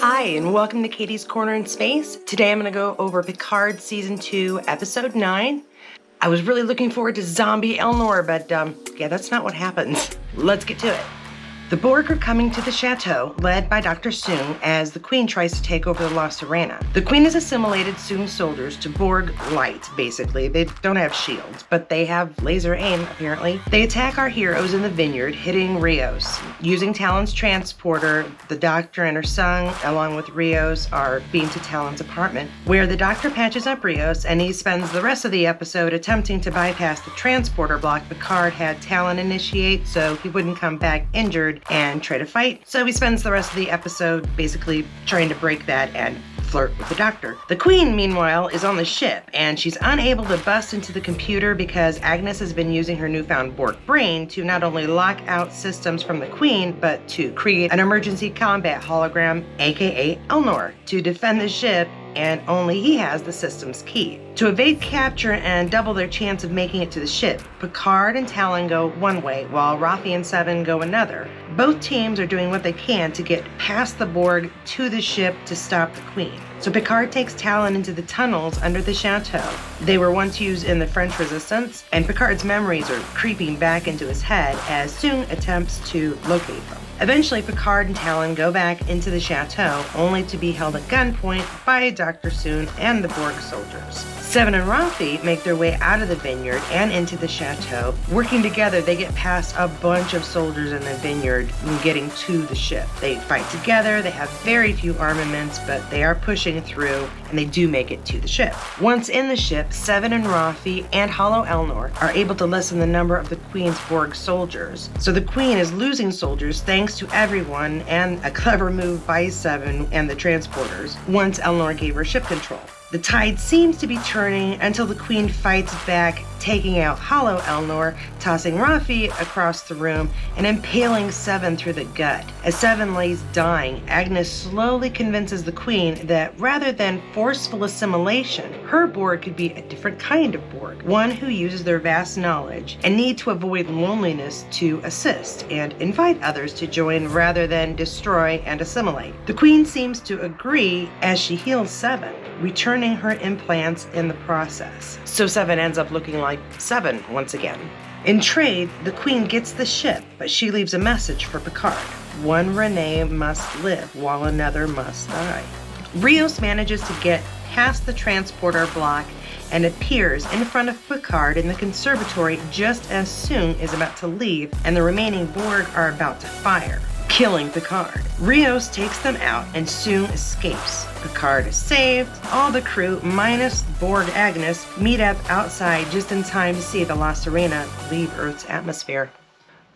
Hi, and welcome to Katie's Corner in Space. Today I'm going to go over Picard Season 2, Episode 9. I was really looking forward to zombie Elnor, but yeah, that's not what happens. Let's get to it. The Borg are coming to the chateau, led by Dr. Soong, as the Queen tries to take over the Lost Arena. The Queen has assimilated Soong soldiers to Borg light, basically. They don't have shields, but they have laser aim, apparently. They attack our heroes in the vineyard, hitting Rios. Using Talon's transporter, the Doctor and her son, along with Rios, are beamed to Talon's apartment, where the Doctor patches up Rios, and he spends the rest of the episode attempting to bypass the transporter block Picard had Talon initiate so he wouldn't come back injured and try to fight. So he spends the rest of the episode basically trying to break that and flirt with the Doctor. The Queen, meanwhile, is on the ship, and she's unable to bust into the computer because Agnes has been using her newfound Borg brain to not only lock out systems from the Queen, but to create an emergency combat hologram, aka Elnor, to defend the ship, and only he has the system's key. To evade capture and double their chance of making it to the ship, Picard and Talon go one way, while Rafi and Seven go another. Both teams are doing what they can to get past the Borg to the ship to stop the Queen. So Picard takes Talon into the tunnels under the chateau. They were once used in the French Resistance, and Picard's memories are creeping back into his head as Soong attempts to locate them. Eventually, Picard and Talon go back into the chateau, only to be held at gunpoint by Dr. Soong and the Borg soldiers. Seven and Rafi make their way out of the vineyard and into the chateau. Working together, they get past a bunch of soldiers in the vineyard and getting to the ship. They fight together, they have very few armaments, but they are pushing through, and they do make it to the ship. Once in the ship, Seven and Rafi and Hollow Elnor are able to lessen the number of the Queen's Borg soldiers. So the Queen is losing soldiers thanks to everyone, and a clever move by Seven and the transporters once Elnor gave her ship control. The tide seems to be turning until the Queen fights back, taking out Hollow Elnor, tossing Rafi across the room, and impaling Seven through the gut. As Seven lays dying, Agnes slowly convinces the Queen that rather than forceful assimilation, her Borg could be a different kind of Borg, one who uses their vast knowledge and need to avoid loneliness to assist and invite others to join rather than destroy and assimilate. The Queen seems to agree as she heals Seven, returning her implants in the process. So Seven ends up looking like Seven once again. In trade, the Queen gets the ship, but she leaves a message for Picard. One Renee must live while another must die. Rios manages to get past the transporter block and appears in front of Picard in the conservatory just as Soong is about to leave and the remaining Borg are about to fire, killing Picard. Rios takes them out and Soong escapes. Picard is saved. All the crew, minus Borg Agnes, meet up outside just in time to see the Lost Arena leave Earth's atmosphere.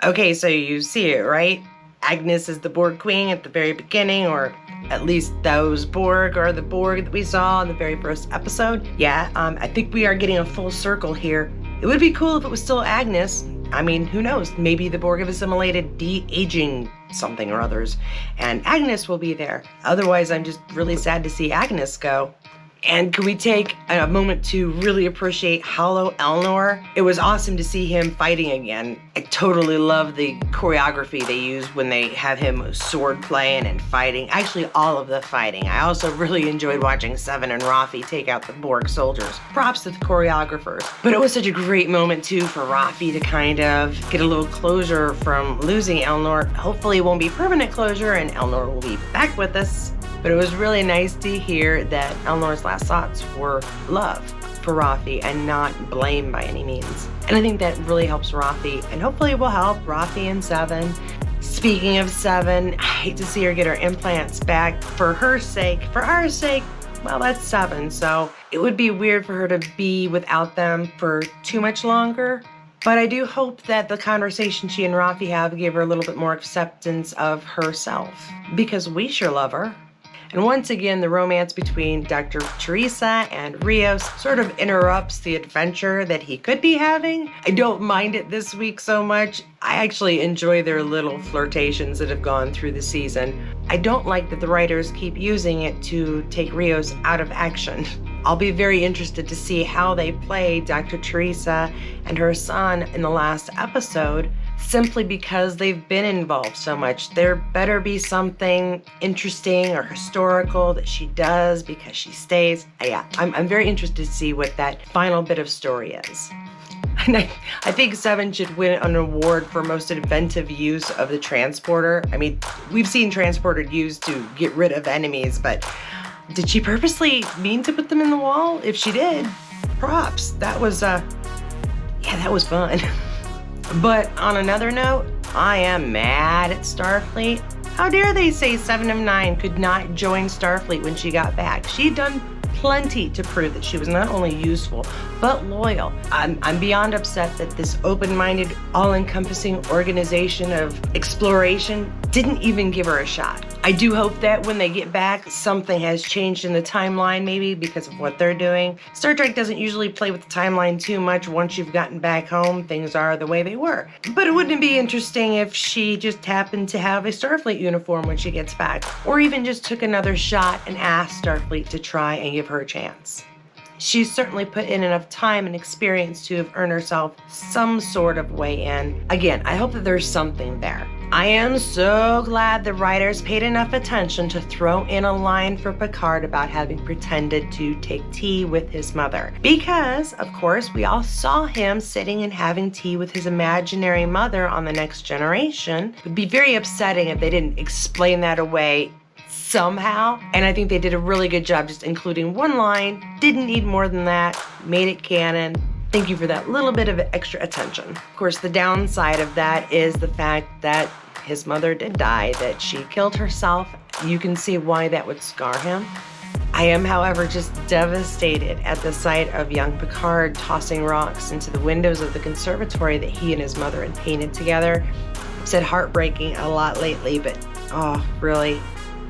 Okay, so you see it, right? Agnes is the Borg Queen at the very beginning, or at least those Borg are the Borg that we saw in the very first episode. Yeah, I think we are getting a full circle here. It would be cool if it was still Agnes. I mean, who knows? Maybe the Borg have assimilated de-aging something or others, and Agnes will be there. Otherwise, I'm just really sad to see Agnes go. And can we take a moment to really appreciate Hollow Elnor? It was awesome to see him fighting again. I totally love the choreography they use when they have him sword playing and fighting. Actually, all of the fighting. I also really enjoyed watching Seven and Rafi take out the Borg soldiers. Props to the choreographers. But it was such a great moment too for Rafi to kind of get a little closure from losing Elnor. Hopefully it won't be permanent closure and Elnor will be back with us. But it was really nice to hear that Elnor's last thoughts were love for Rafi and not blame by any means. And I think that really helps Rafi, and hopefully it will help Rafi and Seven. Speaking of Seven, I hate to see her get her implants back for her sake. For our sake, well, that's Seven, so it would be weird for her to be without them for too much longer. But I do hope that the conversation she and Rafi have gave her a little bit more acceptance of herself, because we sure love her. And once again, the romance between Dr. Teresa and Rios sort of interrupts the adventure that he could be having. I don't mind it this week so much. I actually enjoy their little flirtations that have gone through the season. I don't like that the writers keep using it to take Rios out of action. I'll be very interested to see how they play Dr. Teresa and her son in the last episode, simply because they've been involved so much. There better be something interesting or historical that she does because she stays. Yeah, I'm very interested to see what that final bit of story is. And I think Seven should win an award for most inventive use of the transporter. I mean, we've seen transporter used to get rid of enemies, but did she purposely mean to put them in the wall? If she did, props. That was fun. But on another note, I am mad at Starfleet. How dare they say 7 of 9 could not join Starfleet when she got back? She'd done plenty to prove that she was not only useful, but loyal. I'm beyond upset that this open-minded, all-encompassing organization of exploration didn't even give her a shot. I do hope that when they get back, something has changed in the timeline, maybe because of what they're doing. Star Trek doesn't usually play with the timeline too much. Once you've gotten back home, things are the way they were. But it wouldn't be interesting if she just happened to have a Starfleet uniform when she gets back, or even just took another shot and asked Starfleet to try and give her a chance. She's certainly put in enough time and experience to have earned herself some sort of way in. Again, I hope that there's something there. I am so glad the writers paid enough attention to throw in a line for Picard about having pretended to take tea with his mother. Because, of course, we all saw him sitting and having tea with his imaginary mother on The Next Generation. It would be very upsetting if they didn't explain that away somehow. And I think they did a really good job just including one line. Didn't need more than that. Made it canon. Thank you for that little bit of extra attention. Of course, the downside of that is the fact that his mother did die, that she killed herself. You can see why that would scar him. I am, however, just devastated at the sight of young Picard tossing rocks into the windows of the conservatory that he and his mother had painted together. I've said heartbreaking a lot lately, but oh, really?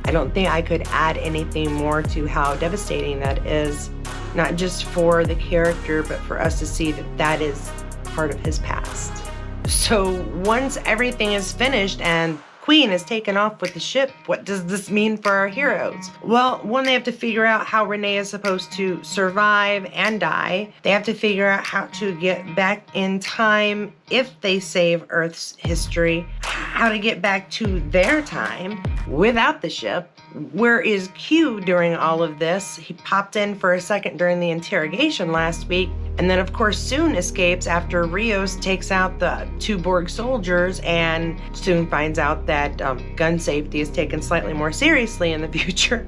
I don't think I could add anything more to how devastating that is, not just for the character, but for us to see that that is part of his past. So once everything is finished and Queen is taken off with the ship, what does this mean for our heroes? Well, one, they have to figure out how Renee is supposed to survive and die. They have to figure out how to get back in time if they save Earth's history, how to get back to their time without the ship. Where is Q during all of this? He popped in for a second during the interrogation last week, and then of course Soong escapes after Rios takes out the 2 Borg soldiers, and Soong finds out that gun safety is taken slightly more seriously in the future.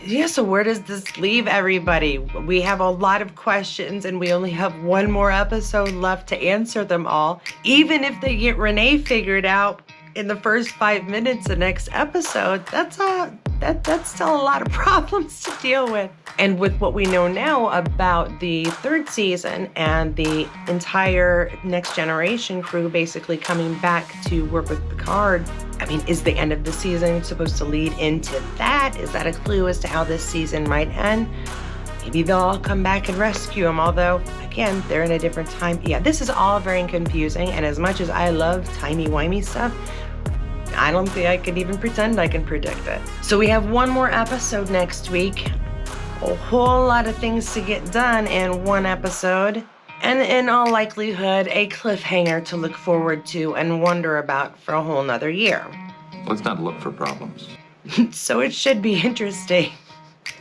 Yeah, so where does this leave everybody? We have a lot of questions and we only have one more episode left to answer them all. Even if they get Renee figured out in the first 5 minutes of next episode, that's still a lot of problems to deal with. And with what we know now about the 3rd season and the entire Next Generation crew basically coming back to work with Picard, I mean, is the end of the season supposed to lead into that? Is that a clue as to how this season might end? Maybe they'll all come back and rescue him, although, again, they're in a different time. Yeah, this is all very confusing, and as much as I love timey-wimey stuff, I don't think I can even pretend I can predict it. So we have one more episode next week. A whole lot of things to get done in one episode. And in all likelihood, a cliffhanger to look forward to and wonder about for a whole nother year. Let's not look for problems. So it should be interesting.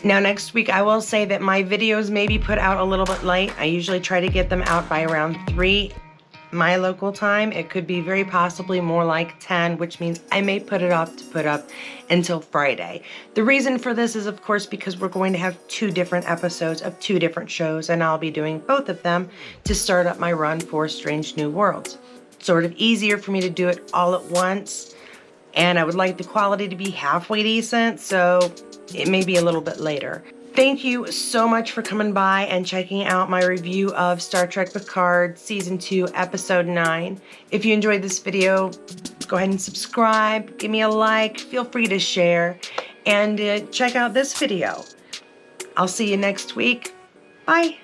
Now next week, I will say that my videos may be put out a little bit late. I usually try to get them out by around 3 my local time. It could be very possibly more like 10, which means I may put it off to put up until Friday. The reason for this is, of course, because we're going to have 2 different episodes of 2 different shows, and I'll be doing both of them to start up my run for Strange New Worlds. Sort of easier for me to do it all at once, and I would like the quality to be halfway decent, so it may be a little bit later. Thank you so much for coming by and checking out my review of Star Trek Picard Season 2, Episode 9. If you enjoyed this video, go ahead and subscribe, give me a like, feel free to share, and check out this video. I'll see you next week. Bye.